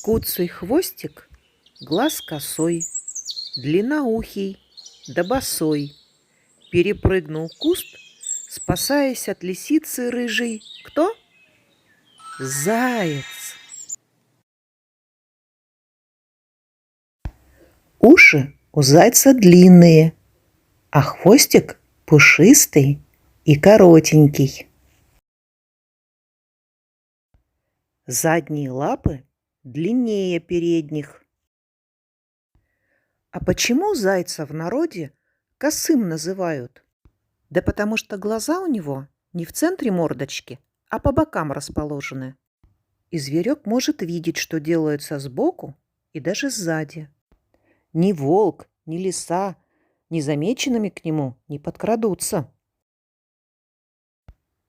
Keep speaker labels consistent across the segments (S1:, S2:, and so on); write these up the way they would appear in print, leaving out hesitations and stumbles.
S1: Куцый хвостик, глаз косой, длинноухий да босой. Перепрыгнул куст, спасаясь от лисицы рыжей. Кто? Заяц. Уши у зайца длинные, а хвостик пушистый и коротенький. Задние лапы длиннее передних. А почему зайца в народе косым называют? Да потому что глаза у него не в центре мордочки, а по бокам расположены. И зверек может видеть, что делается сбоку и даже сзади. Ни волк, ни лиса незамеченными к нему не подкрадутся.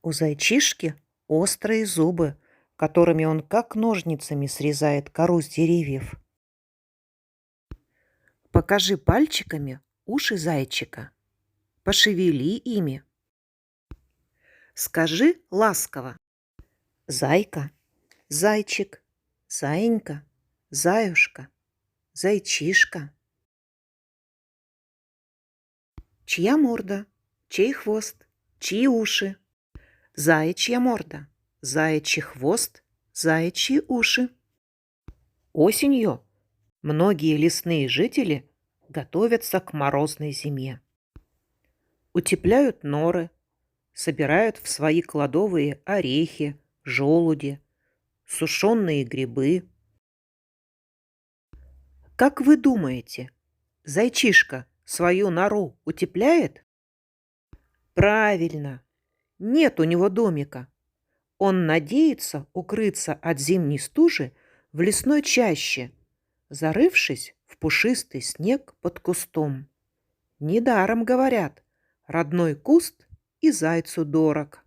S1: У зайчишки острые зубы, которыми он как ножницами срезает кору с деревьев. Покажи пальчиками уши зайчика. Пошевели ими. Скажи ласково: зайка, зайчик, заинька, заюшка, зайчишка. Чья морда, чей хвост, чьи уши? Заячья морда, заячий хвост, заячьи уши. Осенью многие лесные жители готовятся к морозной зиме. Утепляют норы, собирают в свои кладовые орехи, желуди, сушеные грибы. Как вы думаете, зайчишка свою нору утепляет? Правильно, нет у него домика. Он надеется укрыться от зимней стужи в лесной чаще, зарывшись в пушистый снег под кустом. Недаром говорят: родной куст и зайцу дорог.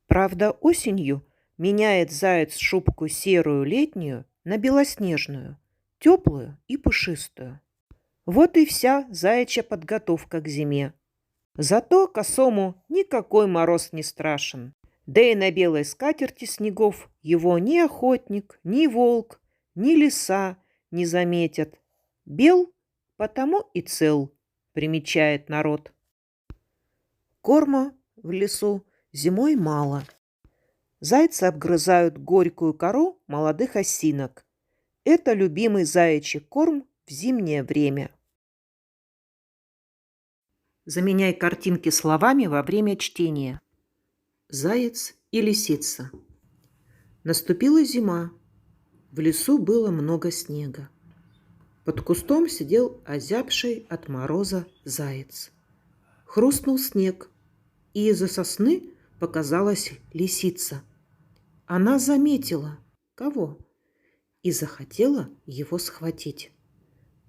S1: Правда, осенью меняет заяц шубку серую летнюю на белоснежную, теплую и пушистую. Вот и вся заячья подготовка к зиме. Зато косому никакой мороз не страшен. Да и на белой скатерти снегов его ни охотник, ни волк, ни лиса не заметят. Бел, потому и цел, примечает народ. Корма в лесу зимой мало. Зайцы обгрызают горькую кору молодых осинок. Это любимый заячий корм в зимнее время. Заменяй картинки словами во время чтения. Заяц и лисица. Наступила зима. В лесу было много снега. Под кустом сидел озябший от мороза заяц. Хрустнул снег, и из-за сосны показалась лисица. Она заметила кого и захотела его схватить.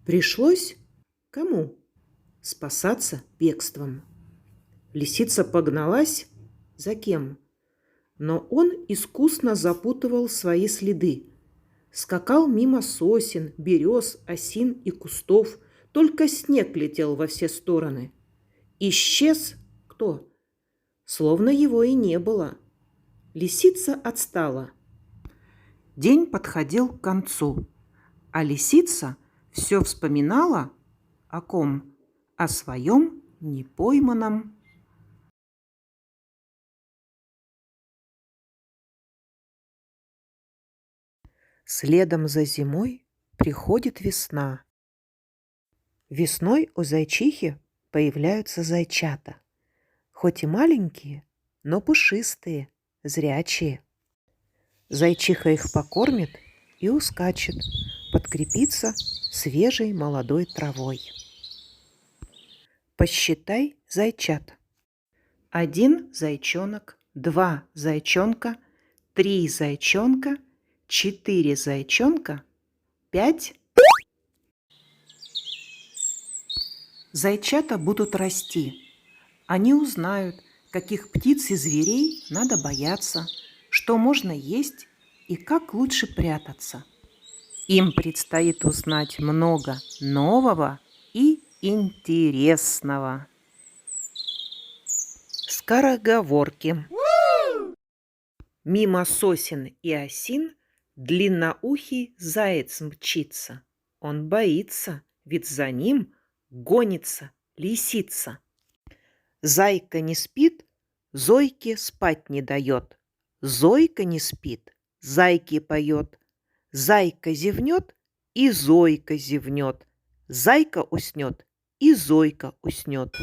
S1: Пришлось кому? Спасаться бегством. Лисица погналась за кем? Но он искусно запутывал свои следы. Скакал мимо сосен, берез, осин и кустов. Только снег летел во все стороны. Исчез кто? Словно его и не было. Лисица отстала. День подходил к концу, а лисица все вспоминала о ком? О своем непойманном. Следом за зимой приходит весна. Весной у зайчихи появляются зайчата. Хоть и маленькие, но пушистые, зрячие. Зайчиха их покормит и ускачет, подкрепится свежей молодой травой. Посчитай зайчат. 1 зайчонок, 2 зайчонка, 3 зайчонка, 4 зайчонка, 5. Зайчата будут расти. Они узнают, каких птиц и зверей надо бояться, что можно есть и как лучше прятаться. Им предстоит узнать много нового и интересного. Скороговорки. Мимо сосен и осин Длинноухий заяц мчится. Он боится, ведь за ним гонится лисица. Зайка не спит, Зойке спать не дает. Зойка не спит, Зайке поет. Зайка зевнет, и Зойка зевнет. Зайка уснет, и Зойка уснет.